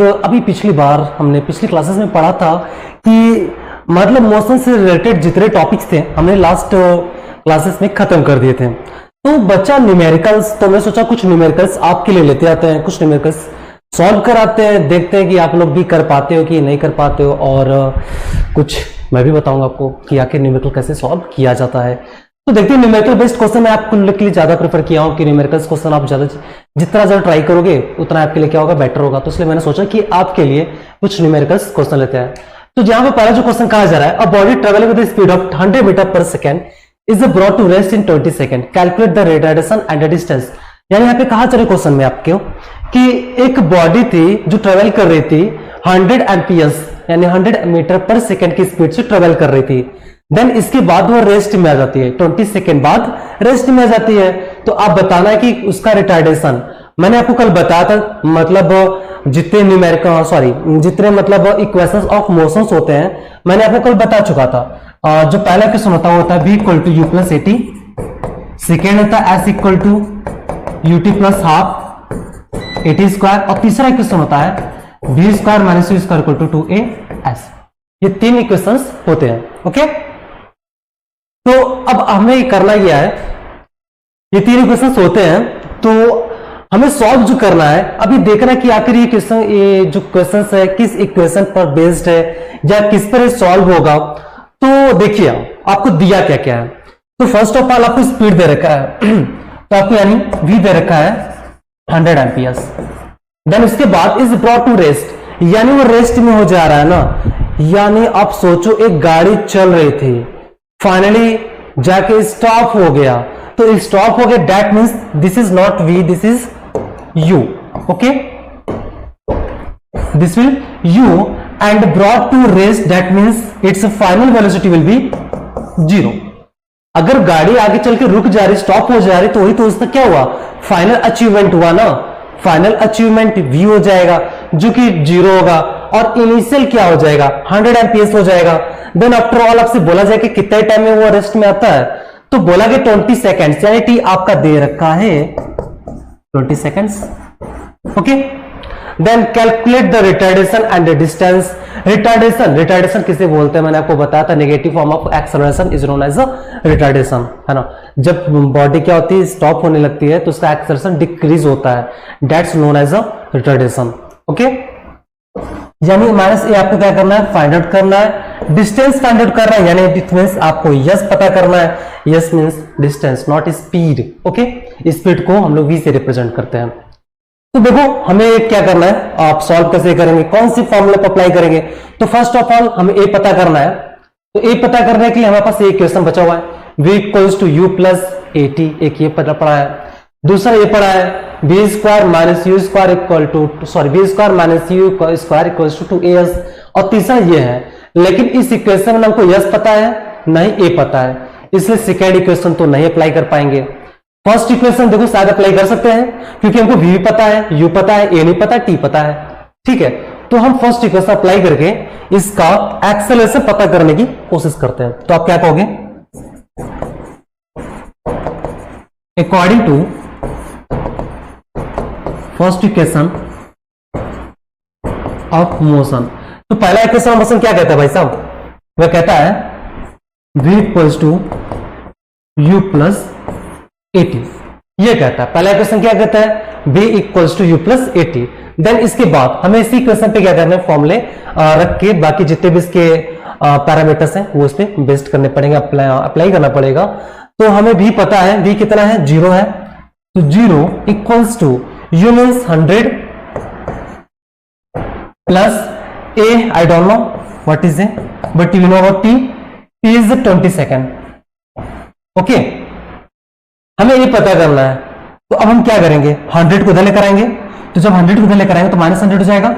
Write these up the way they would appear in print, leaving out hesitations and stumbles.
अभी पिछली बार हमने पिछली क्लासेस में पढ़ा था कि मतलब मोशन से रिलेटेड जितने टॉपिक्स थे हमने लास्ट क्लासेस में खत्म कर दिए थे। तो बच्चा न्यूमेरिकल्स, तो मैं सोचा कुछ न्यूमेरिकल्स आपके लिए लेते आते हैं, कुछ न्यूमेरिकल्स सॉल्व कराते हैं, देखते हैं कि आप लोग भी कर पाते हो कि नहीं कर पाते हो, और कुछ मैं भी बताऊंगा आपको कि आखिर न्यूमेरिकल कैसे सॉल्व किया जाता है। तो देखते हैं न्यूमेरिकल बेस्ड क्वेश्चन मैं आपके लिए ज्यादा प्रेफर किया हूं कि न्यूमेरिकल्स क्वेश्चन आप जितना ज्यादा ट्राई करोगे उतना आपके लिए क्या होगा, बेटर होगा। तो इसलिए मैंने सोचा कि आपके लिए कुछ न्यूमेरिकल्स क्वेश्चन लेते हैं। तो जहां पर पहला जो क्वेश्चन कहा जा रहा है, a body travelling with the speed of 100 metre per second is brought to rest in 20 second, calculate the retardation and the distance. यानी यहाँ पे कहा जा रहा है क्वेश्चन में आपको कि एक बॉडी थी जो ट्रेवल कर रही थी 100 एमपीएस यानी 100 मीटर पर सेकेंड की स्पीड से ट्रेवल कर रही थी। देन इसके बाद वो रेस्ट में आ जाती है, 20 सेकेंड बाद रेस्ट में आ जाती है। तो आप बताना है कि उसका रिटार्डेशन, मैंने आपको कल बताया था, मतलब जितने मतलब इक्वेशंस ऑफ मोशंस होते हैं मैंने आपको कल बता चुका था। जो पहला क्वेश्चन होता है v equal to u plus at, second होता है s equal to u t plus half at square, और तीसरा इक्वेशन होता है v square minus u square equal to 2as। ये तीन इक्वेशंस होते हैं। ओके, तो अब हमें करना क्या है, ये तीन इक्वेशंस होते हैं तो हमें सॉल्व जो करना है, अभी देखना कि आखिर ये जो क्वेश्चंस है किस इक्वेशन पर बेस्ड है या किस पर सॉल्व होगा। तो देखिए आपको दिया क्या क्या है। तो फर्स्ट ऑफ ऑल आपको स्पीड दे रखा है तो आपको यानी v दे रखा है 100 एमपीएस। देन उसके बाद इज ब्रॉट टू रेस्ट, यानी वो रेस्ट में हो जा रहा है ना, यानी आप सोचो एक गाड़ी चल रही थी, फाइनली जाके स्टॉप हो गया। तो स्टॉप हो गया, that means this is not v, this is u। Okay, this will u and brought to rest, that means its final velocity will be 0। अगर गाड़ी आगे चल के रुक जा रही, स्टॉप हो जा रही, तो वही तो उसका क्या हुआ, फाइनल अचीवमेंट हुआ ना। फाइनल अचीवमेंट v हो जाएगा जो कि 0 होगा, और इनिशियल क्या हो जाएगा 100 एमपीएस हो जाएगा। देन आफ्टर ऑल आपसे बोला जाए कि कितने टाइम में वो रेस्ट में आता है, तो बोला कि 20 सेकेंड्स, यानी टी आपका दे रखा है 20 seconds. Okay, then calculate the retardation and the distance. Retardation किसे बोलते हैं मैंने आपको बताया था, negative form of acceleration is known as retardation, है ना। जब बॉडी क्या होती है, स्टॉप होने लगती है तो उसका एक्सेलरेशन डिक्रीज होता है, that's known as retardation. Okay, यानी माइनस ए आपको क्या करना है, फाइंड आउट करना है, डिस्टेंस फाइंड आउट करना है, यानी इट मींस आपको यस पता करना है, yes means distance not speed. Okay, speed को हम लोग v से रिप्रेजेंट करते हैं। तो देखो हमें क्या करना है, आप सॉल्व कैसे करेंगे, कौन सी फॉर्मूला पर अप्लाई करेंगे। तो फर्स्ट ऑफ ऑल हमें ए पता करना है। तो ए पता करने के लिए हमारे पास एक क्वेश्चन बचा हुआ है, v equals to u plus at, एक ये पड़ा है, दूसरा ये पड़ा है v square minus u square equal to v square minus u square equals to 2as, और तीसरा ये है। लेकिन इस इक्वेशन में हमको यस पता है, नहीं ए पता है, इसलिए सेकेंड इक्वेशन तो नहीं अप्लाई कर पाएंगे। फर्स्ट इक्वेशन देखो शायद अप्लाई कर सकते हैं, क्योंकि हमको v पता है, u पता है, a नहीं पता, t पता है। ठीक है, तो हम फर्स्ट इक्वेशन अप्लाई करके इसका एक्सेलरेशन पता करने की कोशिश करते हैं। तो आप क्या कहोगे, according to first equation of motion. तो पहला इक्वेशन ऑफ मोशन क्या कहता है भाई साहब, वह कहता है v equals to u plus at, ये कहता है पहला इक्वेशन क्या कहता है, v equals to u plus at. Then इसके बाद हमें इसी इक्वेशन पे क्या करना है, फॉर्मूले रख के बाकी जितने भी इसके पैरामीटर्स हैं वो इस पे बेस्ड करने पड़ेंगे, अप्लाई करना पड़ेगा। तो हमें v पता है, v कितना है, 0 है, तो 0 equals to u means 100 plus a, I don't know what is a, but you know what t is 20 second. Okay, हमें ये पता करना है। तो अब हम क्या करेंगे, 100 को इधर लेकर आएंगे, तो जब 100 को इधर लेकर आएंगे तो -100 हो जाएगा,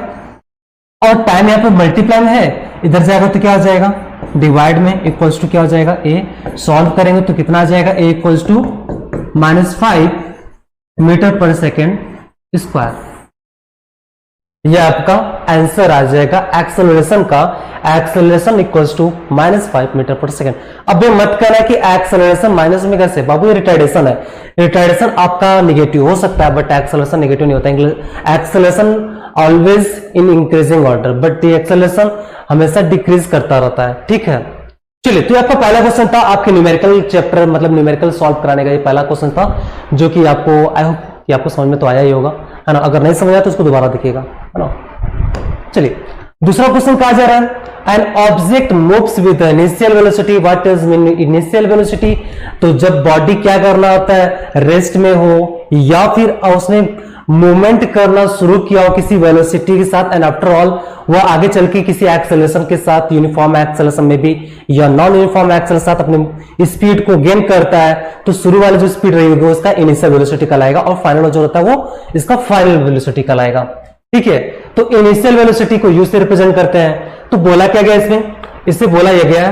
और टाइम यहाँ पे मल्टीप्लाई में है, इधर जाएगा तो क्या हो जाएगा, डिवाइड में, इक्वल्स टू क्या हो जाएगा a। सॉल्व करेंगे तो कितना आ जाएगा, a equals to -5 metre per second square. यह आपका आंसर आ जाएगा एक्सेलरेशन का, acceleration equals to -5 metre per second. अब ये मत करना कि एक्सेलरेशन माइनस में कैसे, बाबू ये रिटार्डेशन है, रिटार्डेशन आपका निगेटिव हो सकता है बट एक्सेलरेशन निगेटिव नहीं होता। Acceleration always in increasing order, but the acceleration हमेशा डिक्रीज करता रहता है। ठीक है, चलिए, तो आपका पहला क्वेश्चन था आपके न्यूमेरिकल चैप्टर, मतलब न्यूमेरिकल सॉल्व कराने का ये पहला क्वेश्चन था, जो कि आपको आई होप कि आपको समझ में तो आया ही होगा, है ना। अगर नहीं समझ आया तो उसको दोबारा देखिएगा, है ना। चलिए, दूसरा क्वेश्चन कहा जा रहा है, an object moves with initial velocity, what is mean initial velocity. तो जब बॉडी क्या करना होता है, रेस्ट में हो या फिर उसने मूवमेंट करना शुरू किया हो किसी वेलोसिटी के साथ, एंड आफ्टर ऑल वो आगे चल के किसी एक्सेलरेशन के साथ, यूनिफॉर्म एक्सेलरेशन में भी या नॉन यूनिफॉर्म एक्सेलरेशन साथ अपने स्पीड को गेन करता है, तो शुरू वाली जो स्पीड रहेगी वो इसका इनिशियल वेलोसिटी कहलाएगा, और फाइनल जो होता है वो इसका फाइनल वेलोसिटी कहलाएगा। ठीक है, तो इनिशियल वेलोसिटी को यू से रिप्रेजेंट करते हैं। तो बोला क्या गया इसमें, इससे बोला यह गया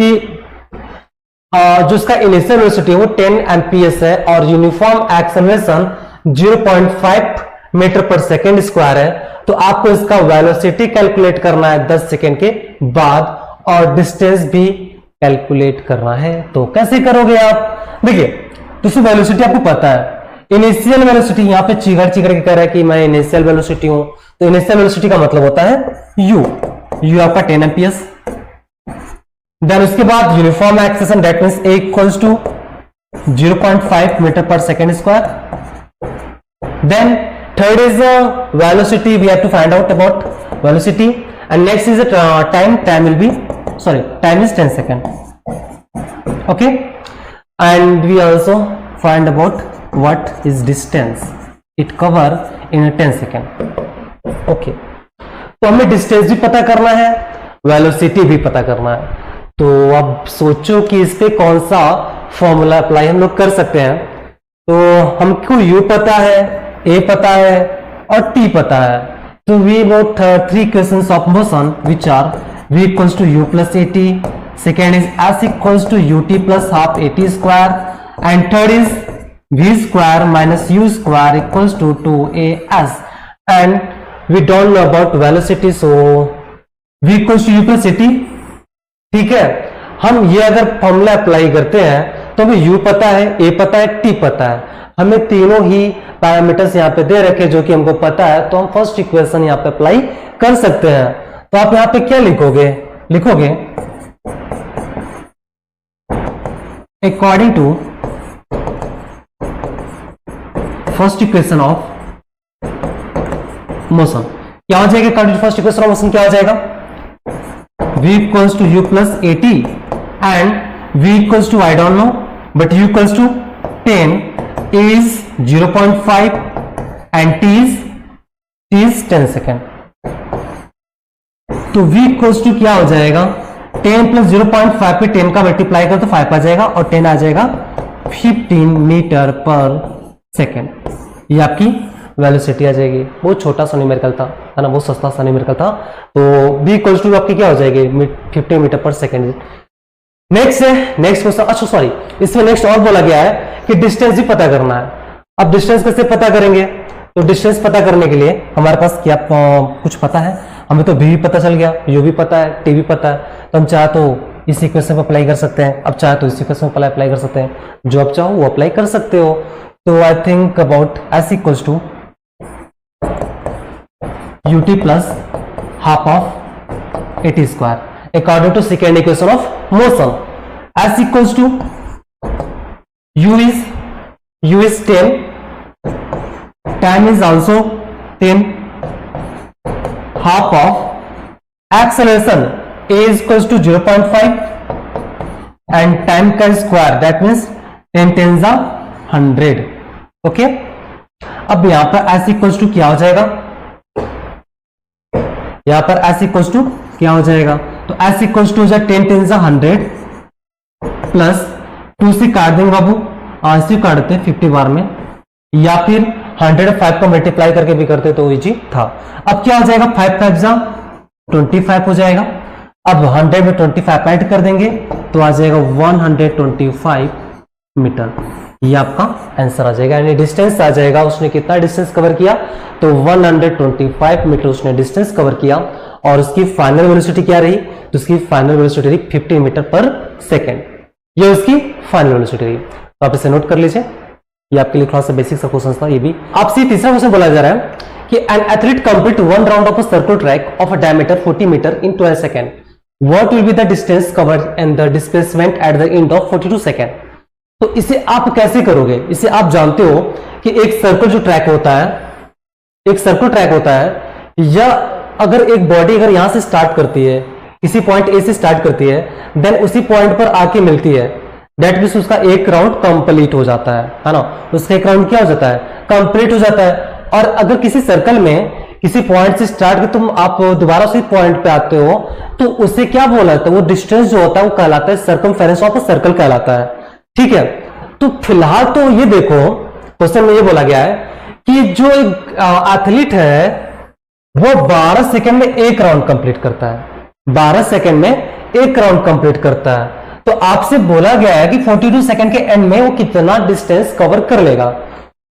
कि जो इसका इनिशियल वेलोसिटी है वो 10 एमपीएस है, और uniform acceleration 0.5 metre per second square है। तो आपको इसका वेलोसिटी कैलकुलेट करना है 10 सेकेंड के बाद, और डिस्टेंस भी कैलकुलेट करना है। तो कैसे करोगे आप, देखिए, तो वेलोसिटी आपको पता है, इनिशियल वेलोसिटी यहां पे चिगर चिगर के कह रहा है कि मैं इनिशियल वेलोसिटी हूं, तो इनिशियल वेलोसिटी का मतलब होता है यू आपका 10 एमपीएस। देन उसके बाद uniform acceleration, that means a equals to 0.5 metre per second square. Then third is velocity, we have to find out about velocity, and next is time. Time is 10 second. Okay, and we also find about what is distance. It cover in 10 second. Okay, तो हमें distance भी पता करना है, velocity भी पता करना है। तो अब सोचो कि इस पे कौन सा फॉर्मूला अप्लाई हम लोग कर सकते हैं। तो हमको u पता है, a पता है और t पता है। तो we know three equations of motion which are v equals to u plus at, second is s equals to ut plus half at square, and third is v square minus u square equals to 2as, and we don't know about velocity, so v equals to u plus at। ठीक है, हम ये अगर formula apply करते हैं तो हमें u पता है, a पता है, t पता है, हमें तीनों ही पैरामीटर्स यहाँ पे दे रखे जो कि हमको पता है, तो हम फर्स्ट इक्वेशन यहाँ पे अप्लाई कर सकते हैं। तो आप यहाँ पे क्या लिखोगे, according to first equation of motion क्या हो जाएगा, according to first equation of motion क्या हो जाएगा, v equals to u plus at, and v equals to I don't know, but u equals to 10, a is 0.5 and t is 10 second. तो v equals to क्या हो जाएगा, 10 plus 0.5 पे 10 का multiply कर तो 5 आ जाएगा, और 10 आ जाएगा 15 मीटर पर सेकेंड। ये आपकी वेलोसिटी आ जाएगी। बहुत छोटा सा न्यूमेरिकल था, है ना, बहुत सस्ता सा न्यूमेरिकल था। तो v इक्वल्स टू आपकी क्या हो जाएगी, 15 metre per second. Next question, अच्छा सॉरी, इसमें नेक्स्ट और बोला गया है कि डिस्टेंस भी पता करना है। अब डिस्टेंस कैसे पता करेंगे, तो डिस्टेंस पता करने के लिए हमारे पास क्या कुछ पता है, हमें तो v भी पता चल गया, u भी पता है, t भी पता है। तो हम चाहे तो इस इक्वेशन पर अप्लाई कर सकते हैं, अब चाहे तो इस इक्वेशन पर अप्लाई कर सकते हैं, जो आप चाहो वो अप्लाई कर सकते हो। तो I think about s equals to ut plus half of at square according to second equation of motion। s equals to u is 10, time is also 10, half of acceleration a is equals to 0.5 and time का square, that means 10 10s are 100। Okay, अब यहां पर s equals to क्या हो जाएगा, यहां पर s equals to क्या हो जाएगा, तो s इक्वल्स टू 10 10 100 प्लस 2 से काट देंगे बाबू, ऐसे काटते 50 बार में, या फिर 105 को मल्टीप्लाई करके भी करते तो इजी था। अब क्या हो जाएगा, 5 5 25 हो जाएगा। अब 100 में 25 ऐड कर देंगे तो आ जाएगा 125 मीटर। ये आपका आंसर आ जाएगा, यानी डिस्टेंस आ जाएगा। उसने कितना डिस्टेंस कवर किया, तो 125 मीटर उसने डिस्टेंस कवर किया। और उसकी फाइनल वेलोसिटी क्या रही, तो उसकी फाइनल वेलोसिटी रही 50 मीटर पर सेकेंड। ये उसकी फाइनल वेलोसिटी रही। तो आप इसे नोट कर लीजिए, ये आपके लिए थोड़ा सा बेसिक सा क्वेश्चन था। ये भी आपसे तीसरा क्वेश्चन बोला जा रहा है कि an athlete complete one round of a circular track of a diameter 40 metre in 12 second, what will be the distance covered and the displacement at the end of 42 second. तो इसे आप कैसे करोगे? इसे आप जानते हो कि एक सर्कल जो ट्रैक होता है, एक सर्कुलर ट्रैक होता है, या अगर एक बॉडी अगर यहां से स्टार्ट करती है, किसी पॉइंट ए से स्टार्ट करती है, देन उसी पॉइंट पर आके मिलती है, दैट मीन्स उसका एक राउंड कंप्लीट हो जाता है ना, उसका एक राउंड क्या हो जाता है? कंप्लीट हो जाता है। और अगर किसी सर्कल में किसी पॉइंट से स्टार्ट कर तुम आप दोबारा उसी पॉइंट पे आते हो, तो उसे क्या बोला जाता है? वो डिस्टेंस जो होता है वो कहलाता है सर्कमफेरेंस ऑफ अ सर्कल कहलाता है। ठीक है, तो फिलहाल तो ये देखो क्वेश्चन में ये बोला गया है कि जो एक एथलीट है वो 12 सेकंड में एक राउंड कंप्लीट करता है, 12 सेकंड में एक राउंड कंप्लीट करता है। तो आपसे बोला गया है कि 42 सेकंड के एंड में वो कितना डिस्टेंस कवर कर लेगा।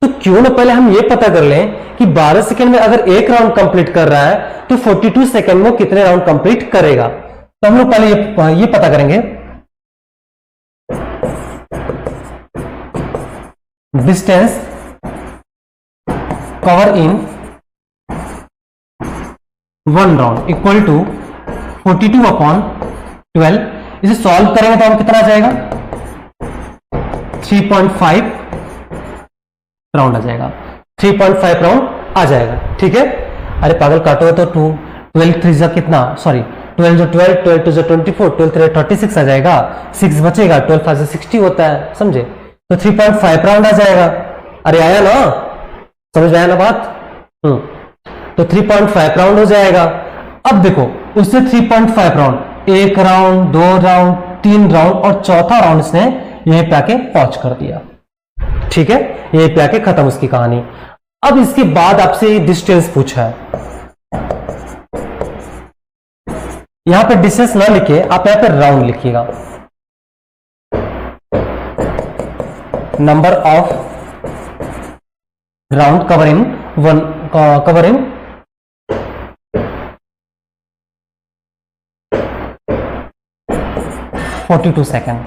तो क्यों ना पहले हम ये पता कर लें कि 12 सेकंड में अगर एक राउंड कंप्लीट कर रहा है तो 42 सेकंड में वो कितने राउंड कंप्लीट करेगा। तो हम लोग पहले ये पता करेंगे, distance cover in one round equal to 42 upon 12। इसे सॉल्व करेंगे तो हम कितना आ जाएगा? 3.5 राउंड आ जाएगा, 3.5 राउंड आ जाएगा। ठीक है, अरे पागल काटो तो 12 3 कितना, सॉरी 12 जो 12, 12 2 जो 24, 12 3 36 आ जाएगा, 6 बचेगा, 12 5 60 होता है, समझे? तो 3.5 राउंड आ जाएगा। अरे आया ना, समझ में आया ना बात? तो 3.5 राउंड हो जाएगा। अब देखो उससे 3.5 राउंड, एक राउंड, 2 राउंड, 3 राउंड और चौथा राउंड इसने यहीं पे आके पहुंच कर दिया। ठीक है, यहीं पे आके खत्म उसकी कहानी। अब इसके बाद आपसे डिस्टेंस पूछा है, यहां पे डिस्टेंस ना लिखे आप यहां पे राउंड लिखिएगा। Number of round cover in 42 second.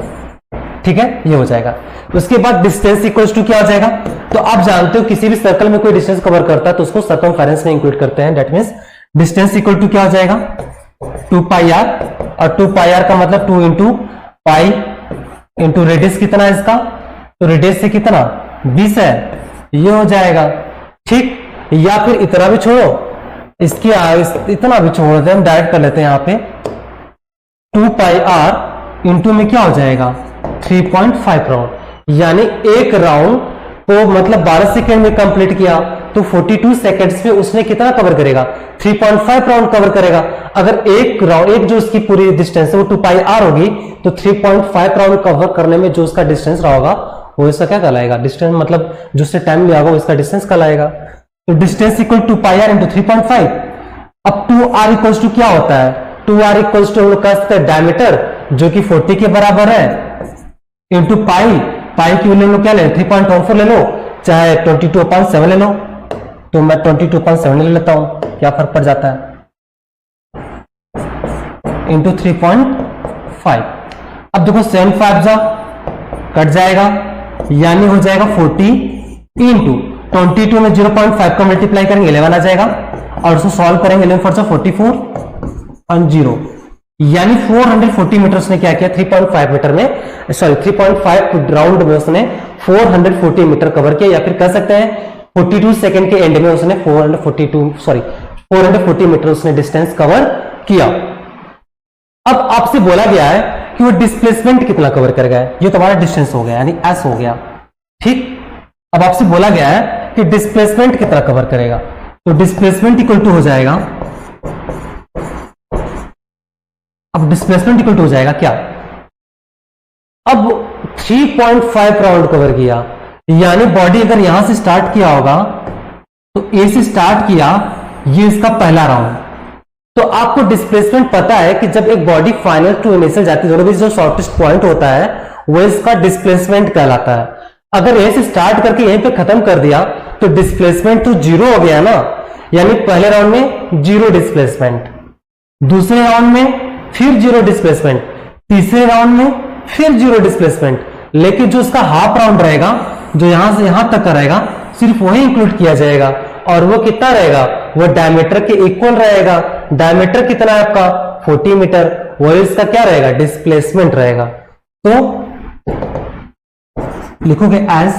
ठीक है, ये हो जाएगा। उसके बाद डिस्टेंस इक्वल्स टू क्या हो जाएगा? तो आप जानते हो किसी भी सर्कल में कोई डिस्टेंस कवर करता है तो उसको सर्कमफेरेंस में इंक्लूड करते हैं। That means distance equal to क्या हो जाएगा? 2 पाई आर, और 2 पाई आर का मतलब 2 इंटू पाई इंटू रेडियस कितना है इसका? तो रेडियस से कितना 20 है, ये हो जाएगा। ठीक, या फिर इतना भी छोड़ो, इसकी इतना भी छोड़ देते हैं, हम डायरेक्ट कर लेते हैं। यहां पे 2 पाई आर इंटू में क्या हो जाएगा? 3.5 राउंड, यानी एक राउंड को मतलब 12 सेकेंड में कंप्लीट किया तो 42 सेकेंड्स में उसने कितना कवर करेगा? 3.5 राउंड कवर करेगा। अगर एक राउंड, एक जो उसकी पूरी डिस्टेंस है वो 2 पाई आर होगी, तो 3.5 राउंड कवर करने में जो उसका डिस्टेंस रहा होगा वो इसका क्या कहलाएगा? डिस्टेंस, मतलब जो उससे टाइम लिया होगा वो इसका डिस्टेंस कहलाएगा। तो distance equal 2 pi r into 3.5। अब 2r इक्वल्स टू क्या होता है? 2r इक्वल्स टू हम लोग कह सकते हैं डायमीटर, जो कि 40 के बराबर है, इंटू पाई, पाई की वैल्यू क्या ले? 3.14 ले लो, चाहे 22/7 ले लो। तो मैं 22/7 ले लेता हूं, क्या फर्क पड़ जाता है? इंटू 3.5। अब देखो 7 5 जा कट जाएगा, यानी हो जाएगा 40 इंटू 22 में 0.5 का मल्टीप्लाई करेंगे 11 आ जाएगा, और उसको सॉल्व करेंगे 11 4 44 और 0, यानी 440 मीटर उसने क्या किया? 3.5 मीटर में, सॉरी 3.5 राउंड में उसने 440 मीटर कवर किया, या फिर कह सकते हैं 42 सेकंड के एंड में उसने 440 मीटर उसने डिस्टेंस कवर किया। अब आपसे बोला गया है कि वो डिस्प्लेसमेंट कितना कवर कर गया? ये तुम्हारा डिस्टेंस हो गया, यानी एस हो गया। ठीक, अब आपसे बोला गया है कि डिस्प्लेसमेंट कितना कवर करेगा, तो डिस्प्लेसमेंट इक्वल टू हो जाएगा, अब डिस्प्लेसमेंट इक्वल टू हो जाएगा क्या? अब 3.5 राउंड कवर किया, यानी बॉडी अगर यहां से स्टार्ट किया होगा तो ए से स्टार्ट किया, ये इसका पहला राउंड। तो आपको डिस्प्लेसमेंट पता है कि जब एक बॉडी फाइनल टू इनिशियल जाती है, जो शॉर्टेस्ट पॉइंट होता है वो इसका डिस्प्लेसमेंट कहलाता है। अगर यहीं से स्टार्ट करके यहीं पे खत्म कर दिया तो डिस्प्लेसमेंट तो 0 हो गया ना, यानी पहले राउंड में 0 डिस्प्लेसमेंट, दूसरे राउंड में फिर 0 डिस्प्लेसमेंट, तीसरे राउंड में फिर 0 डिस्प्लेसमेंट, लेकिन जो उसका हाफ राउंड रहेगा, जो यहां से यहां तक का रहेगा, सिर्फ वही इंक्लूड किया जाएगा। और वो कितना रहेगा, वो डायमीटर के इक्वल रहेगा। डायमीटर कितना है आपका 40 मीटर, वो इसका क्या रहेगा, डिस्प्लेसमेंट रहेगा। तो लिखोगे as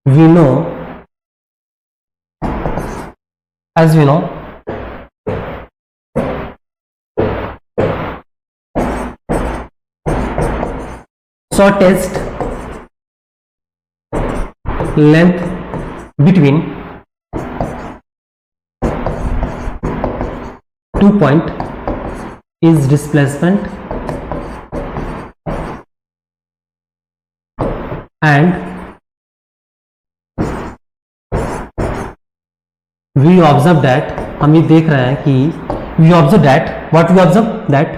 we know, shortest length between 2 point is displacement and we observe that, हम ये देख रहे हैं कि we observe that, what we observe that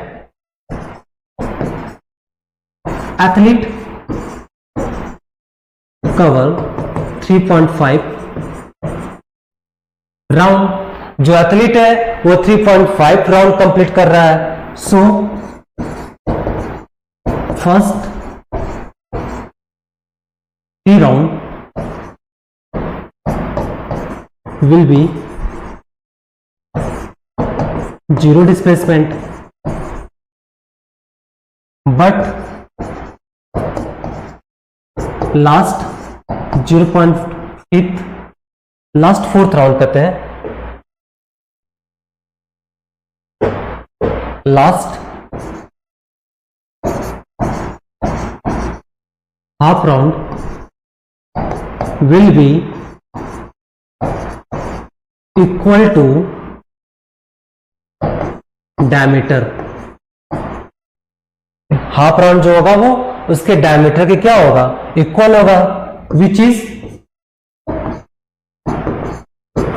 athlete cover 3.5 round, जो एथलीट है वो 3.5 राउंड कंप्लीट कर रहा है। So first 3 round will be zero displacement, but last 0.5 last 4th round कहते हैं, last half round will be equal to diameter. Half round जो होगा वो उसके डायमीटर के क्या होगा, इक्वल होगा, which is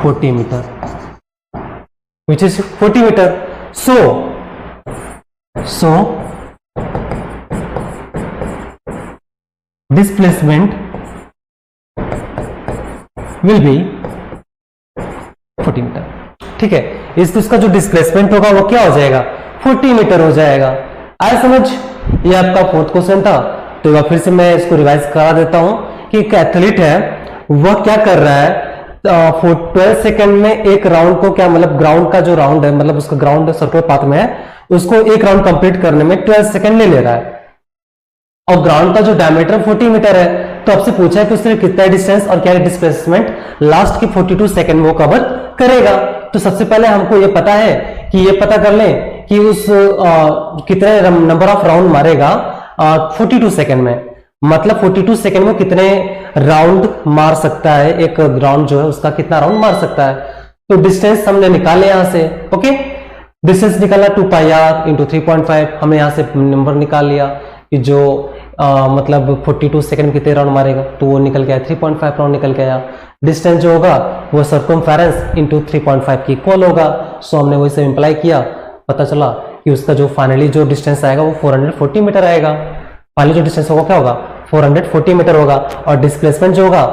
40 metre, which is 40 metre. So displacement will be 40 metre. ठीक है, इसका जो डिस्प्लेसमेंट होगा वो क्या हो जाएगा, 40 मीटर हो जाएगा। आए समझ, ये आपका 4th क्वेश्चन था। तो एक बार फिर से मैं इसको रिवाइज करा देता हूं कि एक एथलीट है, वह क्या कर रहा है, 12 सेकंड में एक राउंड को, क्या मतलब ग्राउंड का जो राउंड है, मतलब उसका ग्राउंड सर्कुलर पाथ में है, उसको एक राउंड कंप्लीट करने में 12 सेकंड ले रहा है, और ग्राउंड का जो डायमीटर 40 मीटर है। तो आपसे पूछा है कि उसने कितना डिस्टेंस और क्या डिस्प्लेसमेंट लास्ट की 42 सेकंड में वो कवर करेगा। तो सबसे पहले हमको ये पता है कि ये पता कर लें कि उस कितने नंबर ऑफ राउंड मारेगा 42 सेकंड में, मतलब 42 सेकंड में कितने राउंड मार सकता है, एक ग्राउंड जो है उसका कितना राउंड मार सकता है। तो डिस्टेंस हमने निकाले यहां से, ओके, डिस्टेंस निकाला 2 पाई आर इंटू 3.5, हमने यहां से नंबर निकाल लिया कि जो मतलब 42 सेकंड में कितने राउंड मारेगा, तो वो निकल गया 3.5 राउंड निकल गया। डिस्टेंस जो होगा वो सर्कमफेरेंस इंटू 3.5 की इक्वल होगा। सो हमने वही से इंप्लाई किया, पता चला कि उसका जो फाइनली जो डिस्टेंस आएगा वो 440 मीटर आएगा। फाइनली जो डिस्टेंस होगा क्या होगा, 440 मीटर होगा। और डिस्प्लेसमेंट जो होगा,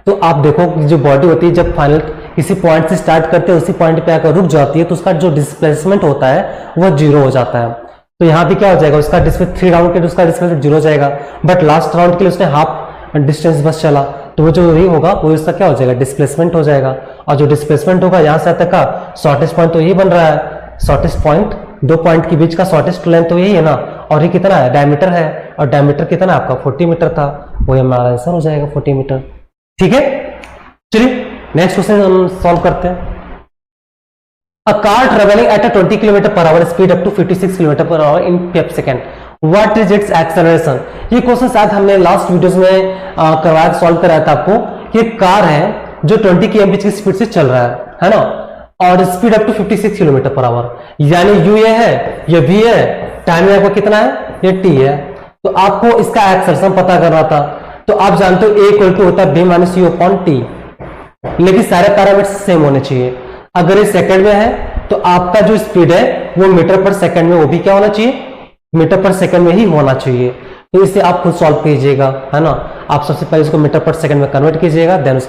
तो आप देखो जो बॉडी होती है जब फाइनल किसी पॉइंट से स्टार्ट करते हैं उसी पॉइंट पे आकर रुक जाती है, तो उसका जो डिस्प्लेसमेंट होता है वो 0 हो जाता है। तो यहाँ पे क्या हो जाएगा, उसका डिस्प्लेसमेंट 3 राउंड के उसका डिस्प्लेसमेंट 0 हो जाएगा, बट लास्ट राउंड के लिए उसने हाफ डिस्टेंस बस चला, तो वो जो ये होगा वो इसका क्या हो जाएगा, डिस्प्लेसमेंट हो जाएगा। और जो डिस्प्लेसमेंट होगा यहाँ से तक का शॉर्टेस्ट पॉइंट तो यही बन रहा है, शॉर्टेस्ट पॉइंट 2 पॉइंट के बीच का शॉर्टेस्ट लेंथ तो यही है ना, और ये कितना है, डायमीटर है, और डायमीटर कितना है आपका 40 मीटर था, वो हमारा आंसर हो जाएगा 40 मीटर। ठीक है, चलिए नेक्स्ट क्वेश्चन हम सॉल्व करते हैं। A car traveling at a 20 km/h speed up to 56 km/h in 5 seconds. What is its acceleration? ये क्वेश्चन शायद हमने लास्ट वीडियोस में करवाया, सॉल्व कराया था आपको कि एक कार है जो 20 km की स्पीड से चल रहा है ना, और स्पीड अप टू 56 km/h, यानी u ये है, ये v है, टाइम आपका कितना है, ये t है। तो आपको इसका एक्सेलरेशन पता करना था। तो आप जानते हो a इक्वल टू होता है b minus u upon t, लेकिन सारे पैरामीटर्स सेम होने चाहिए। अगर ये सेकंड में है तो आपका जो स्पीड है वो मीटर पर सेकंड में, वो भी क्या होना चाहिए, मीटर पर सेकंड में ही होना चाहिए। तो इसे आप खुद सॉल्व कीजिएगा, है ना। आप सबसे पहले इसको मीटर पर सेकंड में कन्वर्ट कीजिएगा, देन